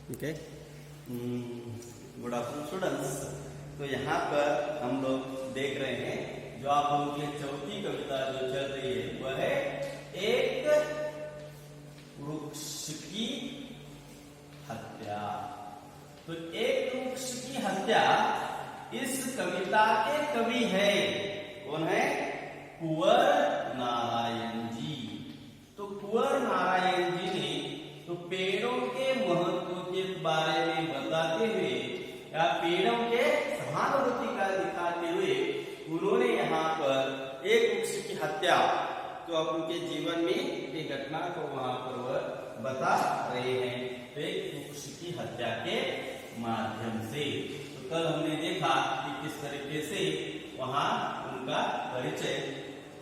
ठीक है। Good afternoon students. तो यहाँ पर हम लोग देख रहे हैं जो आप लोगों की चौथी कविता जो चल रही है वह है एक वृक्ष की हत्या। तो एक वृक्ष की हत्या इस कविता के कवि है, कौन है? कुंवर नारायण जी। तो कुंवर नारायण जी ने तो पेड़ों के महत्व के बारे में बताते हुए या पेड़ों के सहानुभूति का दिखाते हुए उन्होंने यहाँ पर एक वृक्ष की हत्या तो अब उनके जीवन में एक घटना को वहां पर वह बता रहे हैं, तो एक वृक्ष की हत्या के माध्यम से। तो कल हमने देखा कि किस तरीके से वहां उनका परिचय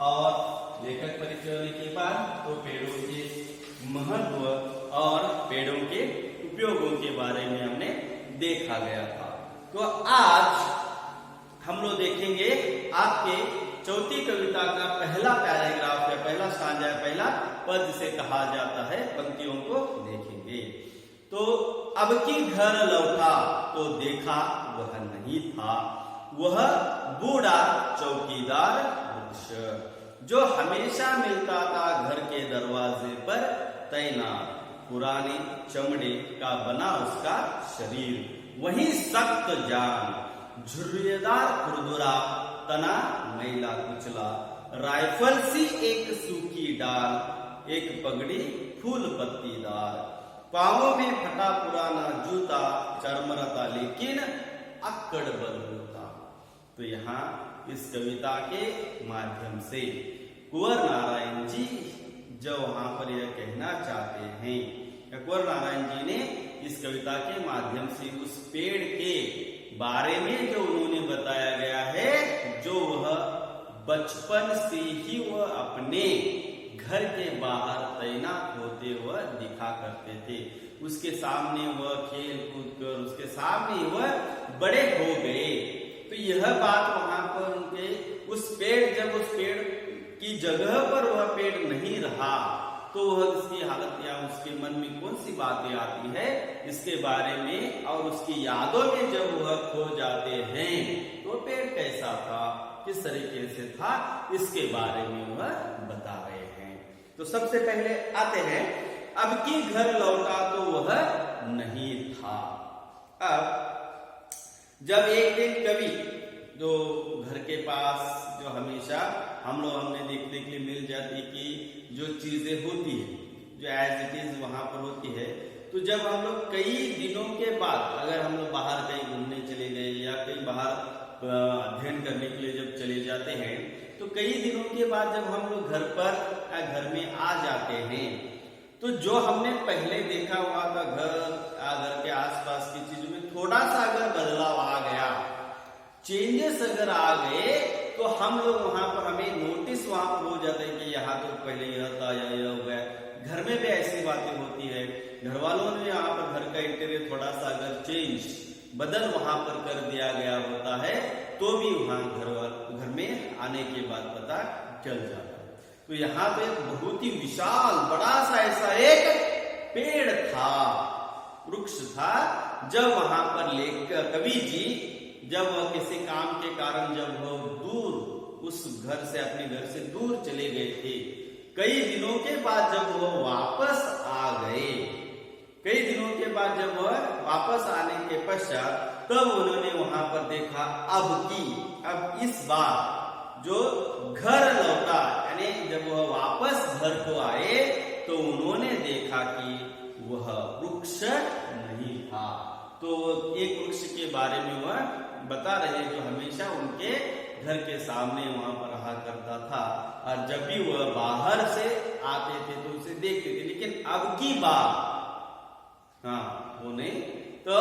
और लेखक परिचय होने के बाद तो पेड़ों के महत्व और पेड़ों के उपयोगों के बारे में हमने देखा गया था। तो आज हम लोग देखेंगे आपके चौथी कविता का पहला पैराग्राफ या पहला स्टांजा या पहला पद जिसे कहा जाता है, पंक्तियों को देखेंगे। तो अब की घर लौटा तो देखा वह नहीं था, वह बूढ़ा चौकीदार वृक्ष जो हमेशा मिलता था घर के दरवाजे पर तैनात, पुराने चमड़े का बना उसका शरीर, वही सख्त जान, झुर्रियेदार खुरदुरा तना मैला कुचला, राइफल सी एक सूखी डाल, एक पगड़ी फूल पत्तीदार, पांवों में फटा पुराना जूता, चरमरता लेकिन अक्कड़ बल होता। तो यहाँ इस कविता के माध्यम से कुंवर नारायण जी जो वहां पर यह कहना चाहते हैं, कुंवर नारायण जी ने इस कविता के माध्यम से उस पेड़ के बारे में जो उन्होंने बताया गया है, जो वह बचपन से ही वह अपने घर के बाहर तैनात होते हुए दिखा करते थे, उसके सामने वह खेल कूद कर उसके सामने वह बड़े हो गए। तो यह बात वहां पर उनके उस पेड़, जब उस पेड़ की जगह पर वह पेड़ नहीं रहा तो वह उसकी हालत या उसके मन में कौन सी बातें आती है इसके बारे में और उसकी यादों में जब वह खो जाते हैं तो पेड़ कैसा था, किस तरीके से था, इसके बारे में वह बता रहे हैं। तो सबसे पहले आते हैं अब की घर लौटा तो वह नहीं था। अब जब एक दिन कवि जो घर के पास जो हमेशा हमने देखने के लिए मिल जाती कि जो चीजें होती है जो एज इट इज वहां पर होती है, तो जब हम लोग कई दिनों के बाद अगर हम लोग बाहर कहीं घूमने चले गए या कहीं बाहर अध्ययन करने के लिए जब चले जाते हैं, तो कई दिनों के बाद जब हम लोग घर पर या घर में आ जाते हैं तो जो हमने पहले देखा हुआ था घर के आसपास की चीजों में थोड़ा सा अगर बदलाव आ गया, चेंजेस अगर आ गए, तो हम लोग वहां पर हमें नोटिस वहां पर हो जाता है कि यहाँ तो पहले यह था या यह हो गया। घर में भी ऐसी बातें होती है, घर वालों ने यहाँ पर घर का इंटीरियर थोड़ा सा अगर चेंज बदल वहां पर कर दिया गया होता है तो भी वहां घर में आने के बाद पता चल जाता है। तो यहाँ पे बहुत ही विशाल बड़ा सा ऐसा एक पेड़ था, वृक्ष था। जब वहां पर लेकर कवि जी जब वह किसी काम के कारण जब वह दूर उस घर से अपने घर से दूर चले गए थे, कई दिनों के बाद जब वह वापस आ गए, कई दिनों के बाद जब वह वापस आने के पश्चात तब उन्होंने वहां पर देखा अब इस बार जो घर लौटा, यानी जब वह वापस घर को आए तो उन्होंने देखा कि वह वृक्ष नहीं था। तो एक वृक्ष के बारे में वह बता रहे जो हमेशा उनके घर के सामने वहां पर रहा करता था और जब भी वह बाहर से आते थे तो उसे देखते थे, लेकिन अब की बात वो नहीं। तो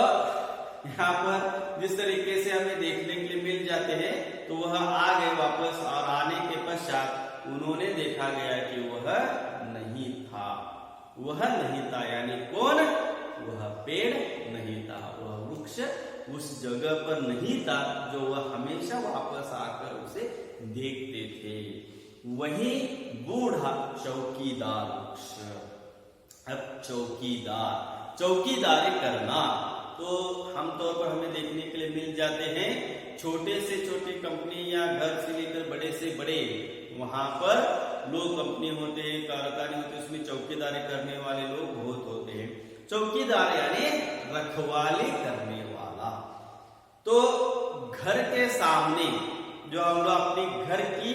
यहाँ पर जिस तरीके से हमें देखने के लिए मिल जाते हैं तो वह आ गए वापस और आने के पश्चात उन्होंने देखा गया कि वह नहीं था, यानी कौन? वह पेड़ नहीं था, वह वृक्ष उस जगह पर नहीं था जो वह हमेशा वापस आकर उसे देखते थे। वही बूढ़ा चौकीदार वृक्ष। अब चौकीदार चौकीदारी करना। तो आमतौर पर हमें देखने के लिए मिल जाते हैं छोटे से छोटे कंपनी या घर से लेकर बड़े से बड़े, वहां पर लोग कंपनी होते हैं, कारखाने होते हैं, उसमें चौकीदारी करने वाले लोग बहुत होते हैं। चौकीदार यानी रखवाली करने वाला। तो घर के सामने जो हम लोग अपने घर की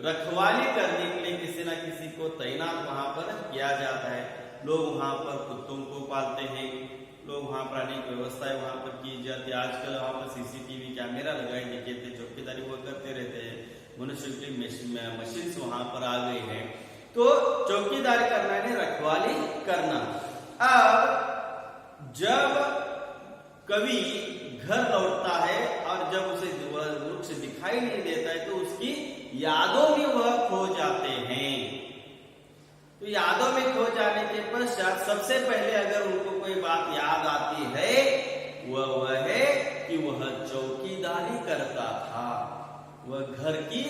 रखवाली करने के लिए किसी न किसी को तैनात वहां पर किया जाता है। लोग वहां पर कुत्तों को पालते हैं, लोग वहां पर अनेक व्यवस्थाएं वहां पर की जाती है। आजकल वहां पर सीसीटीवी कैमरा लगाए गए, चौकीदारी वो करते रहते हैं। मनुष्य की मशीन वहां पर आ गई है। तो चौकीदारी करना है, रखवाली करना। अब जब कभी घर लौटता है और जब उसे वृक्ष दिखाई नहीं देता है तो उसकी यादों में वह खो जाते हैं। तो यादों में खो जाने के पश्चात सबसे पहले अगर उनको कोई बात याद आती है वह है कि वह चौकीदारी करता था, वह घर की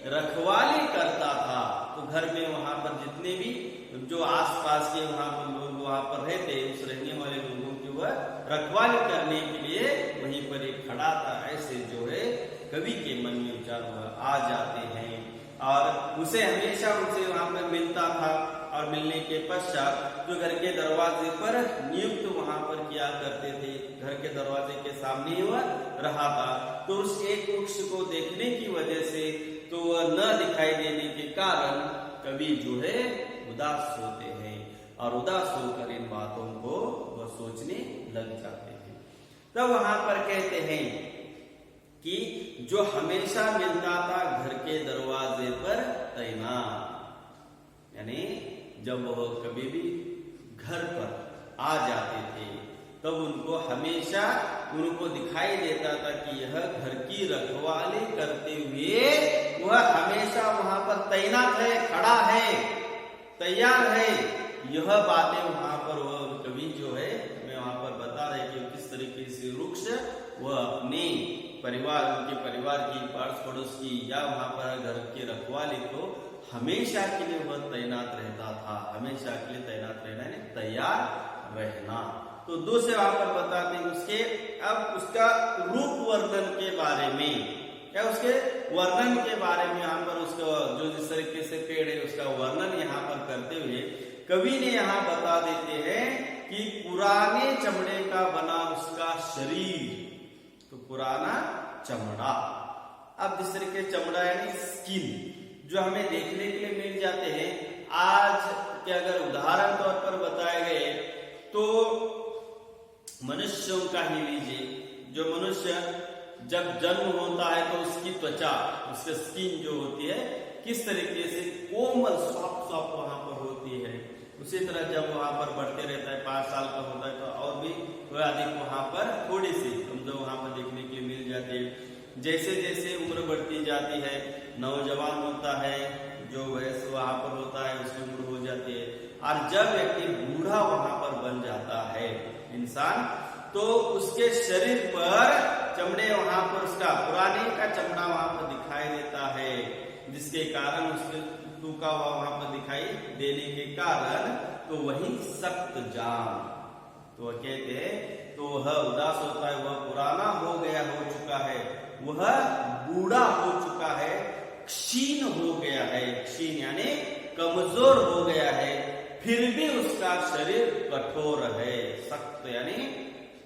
रखवाली करता था। तो घर में वहां पर जितने भी जो आसपास के वहां पर लोग वहां पर रहते, उस रहने वाले लोगों की वह रखवाली करने के लिए वहीं पर एक खड़ा था। ऐसे जो है कवि के मन में विचार वह आ जाते हैं और उसे हमेशा उनसे वहां पर मिलता था। और मिलने के पश्चात जो घर के दरवाजे पर नियुक्त वहां पर किया करते थे, घर के दरवाजे के सामने वह रहा था। तो उस एक वृक्ष को देखने की वजह से तो वह न दिखाई देने के कारण कवि जो है उदास होते हैं और उदास होकर इन बातों को वह सोचने लग जाते हैं। तब वहां पर कहते हैं कि जो हमेशा मिलता था घर के दरवाजे पर तैनात, यानी जब वह कभी भी घर पर आ जाते थे तब उनको हमेशा उनको दिखाई देता था कि यह घर की रखवाली करते हुए वह हमेशा वहां पर तैनात है, खड़ा है, तैयार है। यह बातें वहां पर वह कवि जो है हमें वहां पर बता रहे कि किस तरीके से वृक्ष वह अपने परिवार, उनके परिवार की, पास पड़ोस की या वहां पर घर की रखवाली को हमेशा के लिए वह तैनात रहता था। हमेशा के लिए तैनात रहना है, तैयार रहना। तो दूसरे वहां पर बताते हैं उसके अब उसका रूप वर्णन के बारे में, क्या उसके वर्णन के बारे में यहाँ पर उसका जो जिस तरीके से पेड़ है उसका वर्णन यहाँ पर करते हुए कवि ने यहाँ बता देते हैं कि पुराने चमड़े का बना उसका शरीर। तो पुराना चमड़ा, अब जिस तरीके चमड़ा यानी स्किन जो हमें देखने के लिए मिल जाते हैं आज के, अगर उदाहरण तौर पर बताए गए तो मनुष्यों का ही लीजिए। जो मनुष्य जब जन्म होता है तो उसकी त्वचा, उसकी स्किन जो होती है किस तरीके से कोमल सॉफ्ट सॉफ्ट वहां पर होती है। उसी तरह जब वहां पर बढ़ते रहता है, 5 साल का होता है तो और भी थोड़ा अधिक वहां पर थोड़ी सी कमजोर वहां पर देखने के लिए मिल जाती है। जैसे जैसे उम्र बढ़ती जाती है, नौजवान होता है, जो वयस वहां पर होता है उसकी उम्र हो जाती है। और जब व्यक्ति बूढ़ा वहां पर बन जाता है इंसान, तो उसके शरीर पर चमड़े वहां पर उसका पुराने का चमड़ा वहां पर दिखाई देता है, जिसके कारण उसके टूका हुआ वहां पर दिखाई देने के कारण तो वही सख्त जान। तो वह कहते हैं तो वह उदास होता है, वह पुराना हो गया, हो चुका है, वह बूढ़ा हो चुका है, क्षीण हो गया है। क्षीण यानी कमजोर हो गया है, फिर भी उसका शरीर कठोर है। सख्त यानी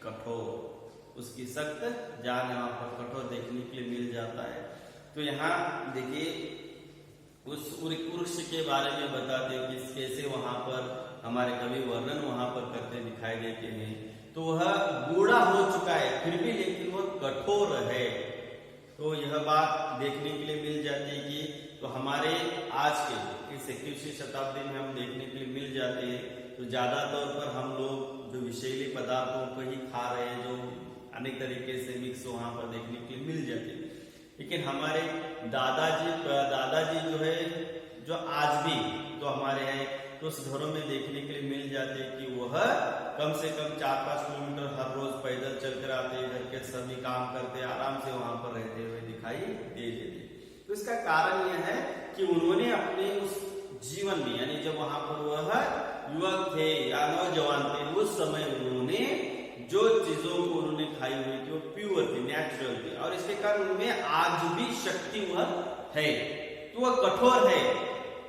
कठोर, उसकी सख्त जान यहाँ पर कठोर देखने के लिए मिल जाता है। तो यहाँ देखिए उस वृक्ष के बारे में बताते हैं कि कैसे वहां पर हमारे कवि वर्णन वहां पर करते दिखाई देते हैं। तो वह बूढ़ा हो चुका है फिर भी लेकिन वह कठोर है। तो यह बात देखने के लिए मिल जाती है कि तो हमारे आज के इस 21वीं शताब्दी में हम देखने के लिए मिल जाते हैं। तो ज्यादा तौर पर हम लोग जो विषैले पदार्थों को ही खा रहे हैं, जो अनेक तरीके से मिक्स वहां पर देखने के लिए मिल जाते हैं। लेकिन हमारे दादाजी जो है, जो आज भी तो हमारे हैं, तो उस घरों में देखने के लिए मिल जाते हैं कि वह कम से कम 4-5 किलोमीटर हर रोज पैदल चलकर आते, घर के सभी काम करते, आराम से वहां पर रहते हुए दिखाई दे देते। तो इसका कारण यह है कि उन्होंने अपने उस जीवन में, यानी जब वहां पर वह युवक थे या नौजवान थे, उस समय उन्होंने जो चीजों को उन्होंने खाई हुई थी वो प्योर थी, नेचुरल थी, और इसके कारण उनमें आज भी शक्ति वह है। तो वह कठोर है,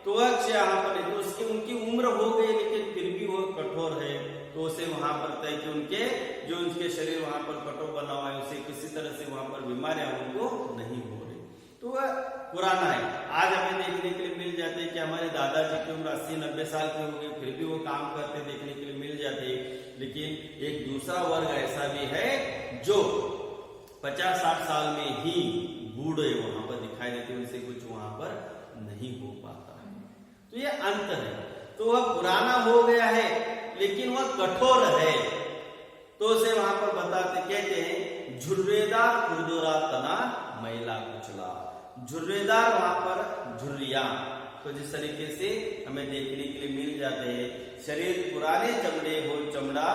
तो वह यहाँ पर तो उसकी उनकी उम्र हो गई लेकिन फिर भी वह कठोर है। तो उसे वहां पर तय कि उनके शरीर वहां पर कठोर बना हुआ है, उसे किसी तरह से वहां पर बीमारियां उनको नहीं हो रही। तो वह पुराना है। आज हमें देखने के लिए मिल जाते हैं कि हमारे दादाजी की उम्र 80-90 साल की हो गई, फिर भी वो काम करते देखने के लिए मिल जाते। लेकिन एक दूसरा वर्ग ऐसा भी है जो 50-60 साल में ही बूढ़े वहां पर दिखाई देते, उनसे कुछ वहां पर नहीं हो पाता है। तो ये अंतर है। तो वह पुराना हो गया है लेकिन वह कठोर है। तो उसे वहां पर बताते, कहते हैं झुर्रेदार खुरदुरा तना मैला कुचला। झुर्रेदार वहां पर झुर्रिया, तो जिस तरीके से हमें देखने के लिए मिल जाते हैं, शरीर पुराने चमड़े हो, चमड़ा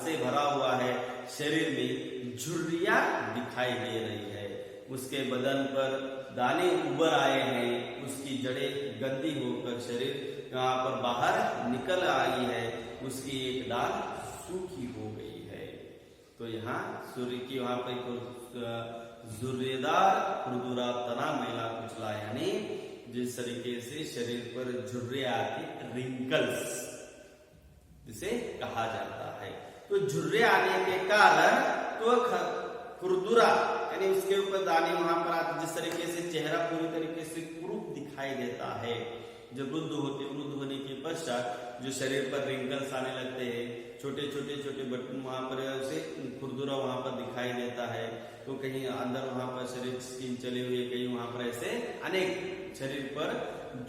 से भरा हुआ है, शरीर में झुर्रिया दिखाई दे रही है, उसके बदन पर दाने उभर आए हैं, उसकी जड़ें गंदी होकर शरीर यहाँ पर बाहर निकल आई है, उसकी एक डाल सूखी हो गई है। तो यहाँ सूर्य की वहां पर झुर्रेदार खुरदुरा तना मैला कुचला, यानी जिस तरीके से शरीर पर झुर्रे आती, रिंकल्स जिसे कहा जाता है। तो झुर्रे आने के कारण तो खुरदुरा यानी उसके ऊपर दाने वहां पर आते, जिस तरीके से चेहरा पूरी तरीके से कुरूप दिखाई देता है। जब वृद्ध होने के पश्चात जो शरीर पर रिंकल्स आने लगते हैं, छोटे छोटे बटन वहां पर उसे खुरदुरा वहां पर दिखाई देता है। तो कहीं अंदर वहां पर शरीर स्किन चली हुई है, कहीं वहां पर ऐसे अनेक शरीर पर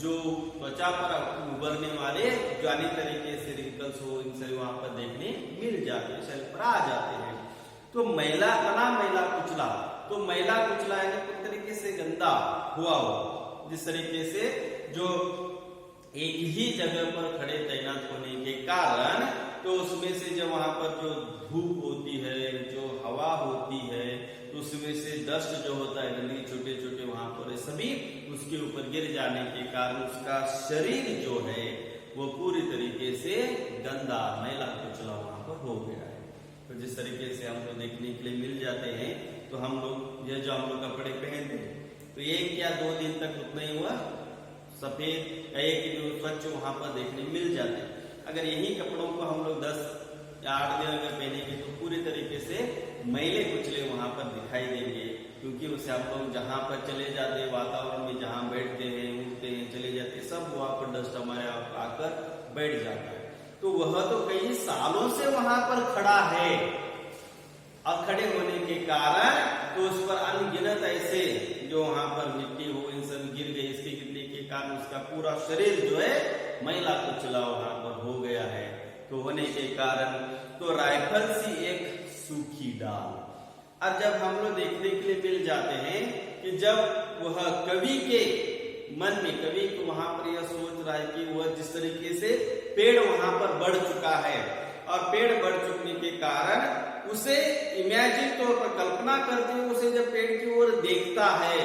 जो त्वचा पर उभरने वाले जो अनेक तरीके से रिंकल्स हो, इन सभी वहां पर देखने मिल जाते हैं, शरीर पर आ जाते हैं। तो मैला तना मैला कुचला, तो मैला कुचला यानी पूरी तरीके से गंदा हुआ हो, जिस तरीके से जो एक ही जगह पर खड़े तैनात होने के कारण तो उसमें से जब वहां पर जो धूप होती है, जो हवा होती है, तो उसमें से डस्ट जो होता है, गंदगी छोटे छोटे वहां पर सभी उसके ऊपर गिर जाने के कारण उसका शरीर जो है वो पूरी तरीके से गंदा मैला कुचला वहां पर हो गया है। तो जिस तरीके से हम लोग देखने के लिए मिल जाते हैं, तो हम लोग ये जो हम लोग कपड़े पहनते हैं तो 1 या 2 दिन तक उतना ही हुआ सफेद एक जो स्वच्छ वहां पर देखने मिल जाते हैं। अगर यही कपड़ों को हम लोग 10 या 8 दिन अगर पहनेंगे तो पूरी तरीके से मैले कुचले वहां पर दिखाई देंगे, क्योंकि उसे हम लोग जहां पर चले जाते हैं, वातावरण में जहां बैठते हैं, उठते हैं, चले जाते हैं, सब वहां पर डस्ट हमारे आकर बैठ जाता है। तो वह तो कई सालों से वहां पर खड़ा है, और खड़े होने के कारण तो उस पर अनगिनत ऐसे जो वहां पर मिट्टी हो, इन सब गिर गई, इसके गिरने के कारण उसका पूरा शरीर जो है मैला कुचला वहां पर हो गया है। तो होने के कारण तो राइफल सी एक सूखी डाल। और जब हम लोग देखने के लिए मिल जाते हैं कि जब वह कवि के मन में, कवि को वहां पर यह सोच रहा है कि वह जिस तरीके से पेड़ वहां पर बढ़ चुका है, और पेड़ बढ़ चुकने के कारण उसे इमेजिन तौर पर कल्पना करते हुए उसे जब पेड़ की ओर देखता है,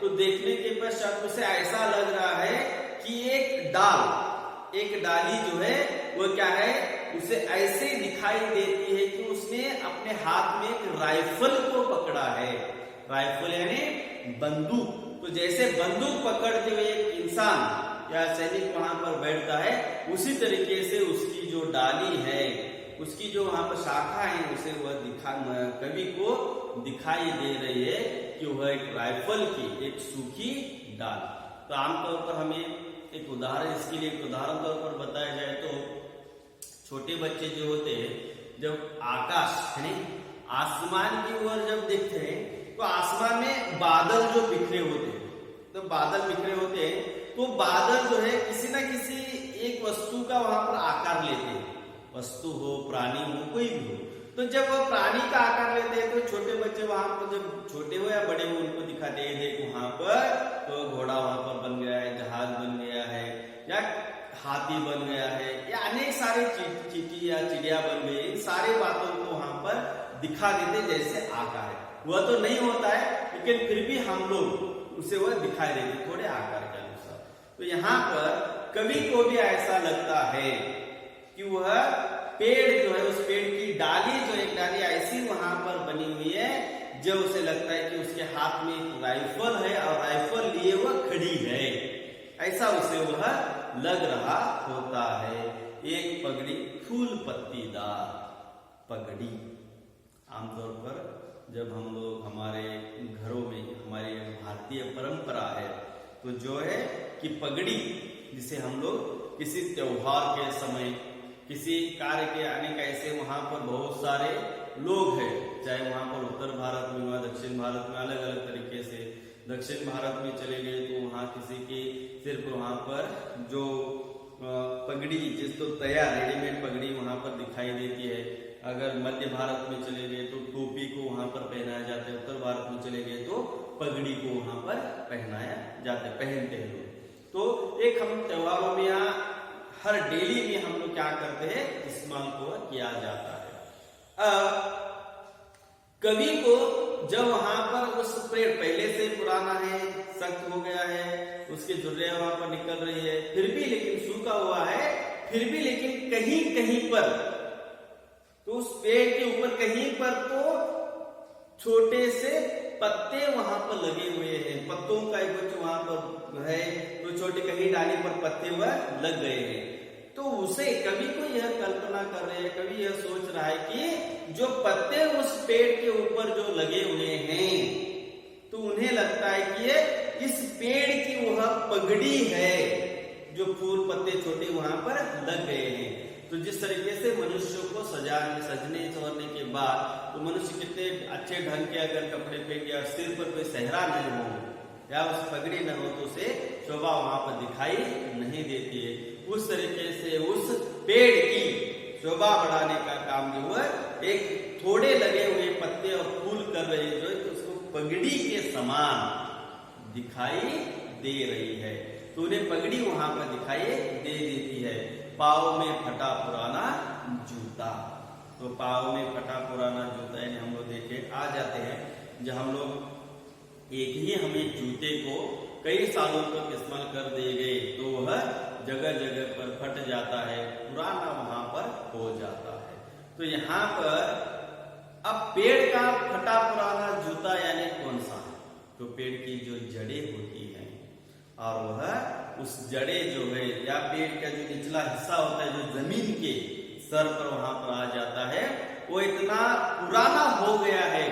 तो देखने के पश्चात उसे ऐसा लग रहा है कि एक डाली जो है वो क्या है, उसे ऐसे दिखाई देती है कि उसने अपने हाथ में एक राइफल को पकड़ा है। राइफल यानी बंदूक। तो जैसे बंदूक पकड़ते हुए एक इंसान या सैनिक वहां पर बैठता है, उसी तरीके से उसकी जो डाली है, उसकी जो वहां पर शाखा है, उसे वह कवि को दिखाई दे रही है कि वह एक राइफल की एक सूखी डाल। तो आमतौर पर हमें एक उदाहरण, इसके लिए एक उदाहरण तौर पर बताया जाए तो छोटे बच्चे जो होते हैं, जब आकाश यानी आसमान की ओर जब देखते हैं तो आसमान में बादल जो बिखरे होते हैं, तो बादल बिखरे होते हैं, तो बादल जो है किसी ना किसी एक वस्तु का वहां पर आकार लेते हैं, वस्तु हो, प्राणी हो, कोई भी हो। तो जब वो प्राणी का आकार लेते हैं तो छोटे बच्चे वहां पर जब छोटे हो या बड़े हो उनको दिखाते हैं, देखो वहां पर तो घोड़ा वहां पर बन गया है, जहाज बन गया है, या हाथी बन गया है, या अनेक सारे चींटी या चिड़िया बन गई, इन सारे बातों को वहां पर दिखा देते जैसे आकार है। वह तो नहीं होता है, लेकिन फिर भी हम लोग उसे वह दिखाई देते थोड़े आकार के अनुसार। तो यहाँ पर कवि को भी ऐसा लगता है कि वह पेड़ जो है, उस पेड़ की डाली जो एक डाली ऐसी वहां पर बनी हुई है जो उसे लगता है कि उसके हाथ में एक राइफल है और राइफल लिए वह खड़ी है, ऐसा उसे वह लग रहा होता है। एक पगड़ी, फूल पत्तीदार पगड़ी। आमतौर पर जब हम लोग हमारे घरों में, हमारी भारतीय परंपरा है, तो जो है कि पगड़ी जिसे हम लोग किसी त्योहार के समय, किसी कार्य के आने का, ऐसे वहां पर बहुत सारे लोग हैं, चाहे वहां पर उत्तर भारत में हुआ, दक्षिण भारत में अलग अलग तरीके से। दक्षिण भारत में चले गए तो वहां किसी की सिर्फ वहां पर जो पगड़ी जिसको तैयार रेडीमेड पगड़ी वहां पर दिखाई देती है। अगर मध्य भारत में चले गए तो टोपी को वहां पर पहनाया जाता है, उत्तर भारत में चले गए तो पगड़ी को वहां पर पहनाया जाता है, पहनते हैं लोग। तो एक हम त्योहारों में यहाँ हर डेली में हम लोग क्या करते हैं, इस्तेमाल को किया जाता है। कवि को जब वहां पर उस पेड़ पहले से पुराना है, सख्त हो गया है, उसकी झुर्रियां वहां पर निकल रही है, फिर भी लेकिन सूखा हुआ है, फिर भी लेकिन कहीं कहीं पर, तो उस पेड़ के ऊपर कहीं पर तो छोटे से पत्ते वहां पर लगे हुए हैं, पत्तों का एक कुछ वहां पर है, तो छोटे कहीं डाली पर पत्ते वह लग गए हैं। तो उसे कवि को यह कल्पना कर रहे हैं, कवि यह सोच रहा है कि जो पत्ते उस पेड़ के ऊपर जो लगे हुए हैं, तो उन्हें लगता है कि ये इस पेड़ की वह पगड़ी है, जो फूल पत्ते छोटे वहां पर लग गए हैं। तो जिस तरीके से मनुष्य को सजने संवरने के बाद तो मनुष्य कितने अच्छे ढंग के अगर कपड़े पहन या सिर पर कोई सहरा नहीं हो या उस पगड़ी न हो तो उसे शोभा वहां पर दिखाई नहीं देती है। उस तरीके से उस पेड़ की शोभा बढ़ाने का काम जो है, एक थोड़े लगे हुए पत्ते और फूल कर रहे जो है, तो उसको पगड़ी के समान दिखाई दे रही है। तो उन्हें पगड़ी वहां पर दिखाई दे देती है। पाँव में फटा पुराना जूता, तो पाँव में फटा पुराना जूता यानी हम लोग देखे आ जाते हैं, जब हम लोग एक ही हमें जूते को कई सालों तक इस्तेमाल कर दिए गए तो वह जगह जगह पर फट जाता है, पुराना वहां पर हो जाता है। तो यहाँ पर अब पेड़ का फटा पुराना जूता यानी कौन सा है, तो पेड़ की जो जड़ें होती हैं और वह उस जड़े जो है या पेड़ का जो निचला हिस्सा होता है जो जमीन के सर पर वहां पर आ जाता है, वो इतना पुराना हो गया है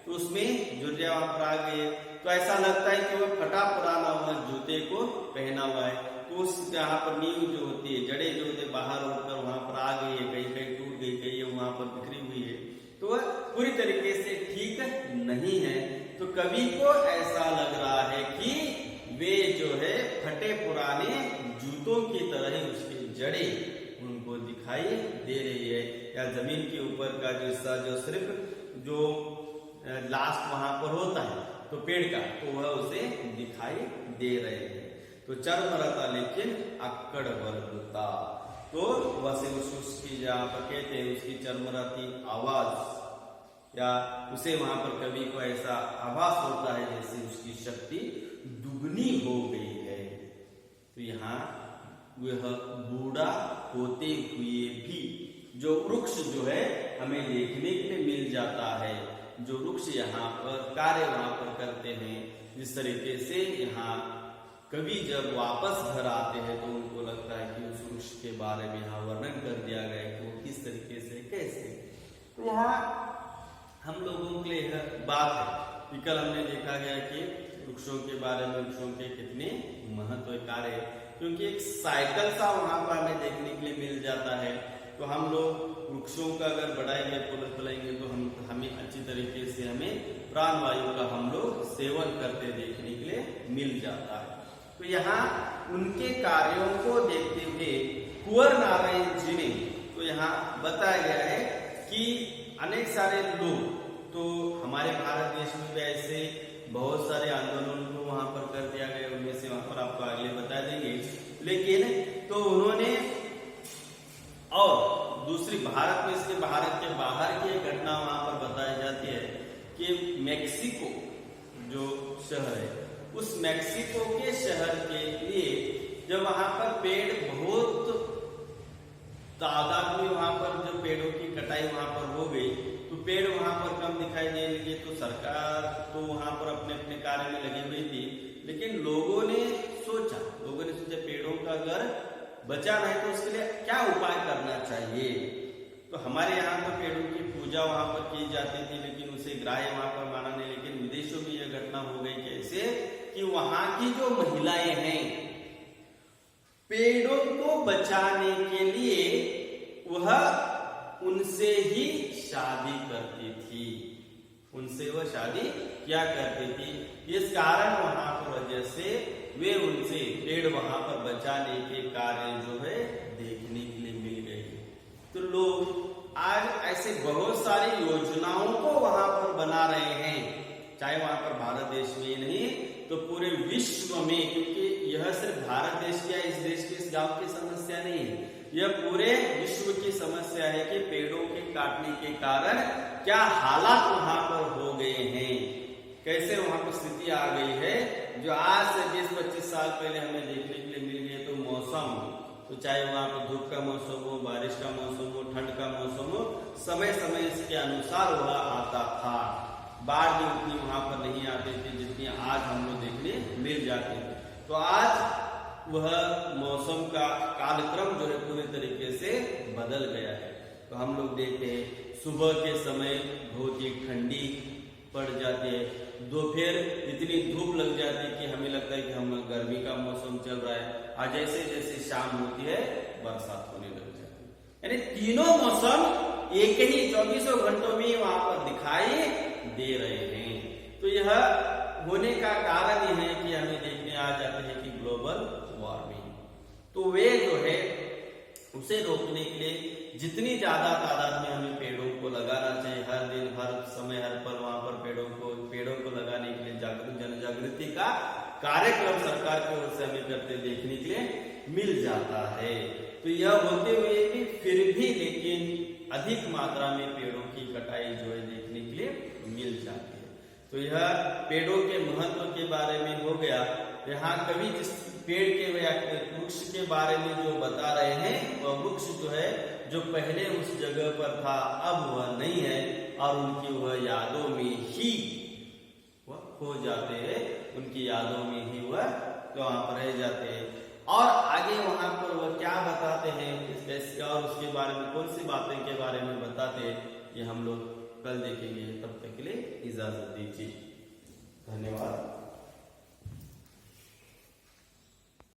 तो उसमें झुर्रियां वहां पर आ गई, तो ऐसा लगता है कि वह फटा पुराना हुआ जूते को पहना हुआ है। तो उस यहाँ पर नींव जो होती है, जड़े जो होते बाहर उठकर वहां पर आ गई है, कहीं कहीं टूट गई, कहीं वहां पर बिखरी हुई है, तो वह पूरी तरीके से ठीक नहीं है। तो कवि को ऐसा लग रहा है कि वे जो है फटे पुराने जूतों की तरह ही उसकी जड़ें उनको दिखाई दे रही है, या जमीन के ऊपर का जो हिस्सा जो सिर्फ जो लास्ट वहां पर होता है तो पेड़ का, तो वह उसे दिखाई दे रहे हैं। तो चर्मरता लेकिन अक्कड़ वर्गता, तो वैसे उसकी जहाँ पर कहते हैं उसकी चर्मराती आवाज या उसे वहां पर कवि को ऐसा आभास होता है जैसे उसकी शक्ति दुगनी हो गई है। तो यहाँ वह बूढ़ा होते हुए भी जो वृक्ष जो है हमें देखने के लिए मिल जाता है, जो वृक्ष यहाँ पर कार्य वहां पर करते हैं, जिस तरीके से यहाँ कवि जब वापस घर आते हैं तो उनको लगता है कि उस वृक्ष के बारे में यहाँ वर्णन कर दिया गया कि वो किस तरीके से कैसे। तो यहाँ हम लोगों के लिए बात है, कल हमने देखा गया कि वृक्षों के बारे में, वृक्षों के कितने महत्व कार्य, क्योंकि एक साइकिल सा वहां पर हमें देखने के लिए मिल जाता है। तो हम लोग वृक्षों का अगर बढ़ाएंगे फैलाएंगे तो हमें अच्छी तरीके से हमें प्राणवायु का हम लोग सेवन करते देखने के लिए मिल जाता है। तो यहाँ उनके कार्यों को देखते हुए कुंवर नारायण जी ने तो यहाँ बताया गया है कि अनेक सारे लोग, तो हमारे भारत देश में भी ऐसे बहुत सारे आंदोलन को वहां पर कर दिया गया, उनमें से वहां पर आपको अगले बता देंगे। लेकिन तो उन्होंने, और दूसरी भारत में, इसके भारत के बाहर की एक घटना वहां पर बताई जाती है कि मेक्सिको जो शहर है, उस मेक्सिको के शहर के लिए जब वहां पर पेड़ बहुत तादाद में वहां पर जो पेड़ों की कटाई वहां पर हो गई, तो पेड़ वहां पर कम दिखाई देने लगे, तो सरकार तो वहां पर अपने अपने कार्य में लगी हुई थी, लेकिन लोगों ने सोचा पेड़ों का अगर बचाना है तो उसके लिए क्या उपाय करना चाहिए। तो हमारे यहाँ तो पेड़ों की पूजा वहां पर की जाती थी, लेकिन उसे ग्राह्य वहां पर माना नहीं। लेकिन विदेशों में यह घटना हो गई कैसे कि वहां की जो महिलाएं हैं पेड़ों को बचाने के लिए वह उनसे ही शादी करती थी, उनसे वह शादी क्या करती थी। इस कारण वहां पर वजह से वे उनसे पेड़ वहां पर बचाने के कार्य जो है देखने के लिए मिल गए। तो लोग आज ऐसे बहुत सारी योजनाओं को वहां पर बना रहे हैं, चाहे वहां पर भारत देश में ही नहीं तो पूरे विश्व में, क्योंकि यह सिर्फ भारत देश या इस देश के इस गांव की समस्या नहीं है, यह पूरे विश्व की समस्या है कि पेड़ों के काटने के कारण क्या हालात वहां पर हो गए हैं, कैसे वहां पर स्थिति आ गई है जो आज से 20-25 साल पहले हमें देखने के लिए मिल गई। तो मौसम, तो चाहे वहां पर धूप का मौसम हो, बारिश का मौसम हो, ठंड का मौसम हो, समय समय इसके अनुसार वह आता था। बाढ़ भी उतनी वहां पर नहीं आती थी जितनी आज हम लोग देखने मिल जाते हैं। तो आज वह मौसम का कालक्रम जो है पूरी तरीके से बदल गया है। तो हम लोग देखते हैं सुबह के समय बहुत ही ठंडी पड़ जाती है, दोपहर इतनी धूप लग जाती है कि हमें लगता है कि हम गर्मी का मौसम चल रहा है, और जैसे जैसे शाम होती है बरसात होने लग जाती है। यानी तीनों मौसम एक ही 24 घंटों में वहां पर दिखाई दे रहे हैं। तो यह होने का कारण यह है कि हमें देखने आ जाते हैं कि ग्लोबल वार्मिंग, तो वे जो है उसे रोकने के लिए जितनी ज्यादा तादाद में हमें पेड़ों को लगाना चाहिए, हर दिन हर समय हर पल वहां पर पेड़ों को लगाने के लिए जन जागृति का कार्यक्रम सरकार की ओर से हमें करते देखने के लिए मिल जाता है। तो यह होते हुए भी फिर भी लेकिन अधिक मात्रा में पेड़ों की कटाई जो है देखने के लिए मिल जाती है। तो यह पेड़ों के महत्व के बारे में हो गया। यहाँ कवि जिस पेड़ के वृक्ष के बारे में जो बता रहे हैं, वह वृक्ष जो है जो पहले उस जगह पर था अब वह नहीं है, और उनकी वह यादों में ही वह खो जाते हैं, उनकी यादों में ही वह वहां पर रह जाते हैं। और आगे वहां पर वह क्या बताते हैं और उसके बारे में कौन सी बातें के बारे में बताते हैं, ये हम लोग कल देखेंगे। तब तक के लिए इजाजत दीजिए, धन्यवाद।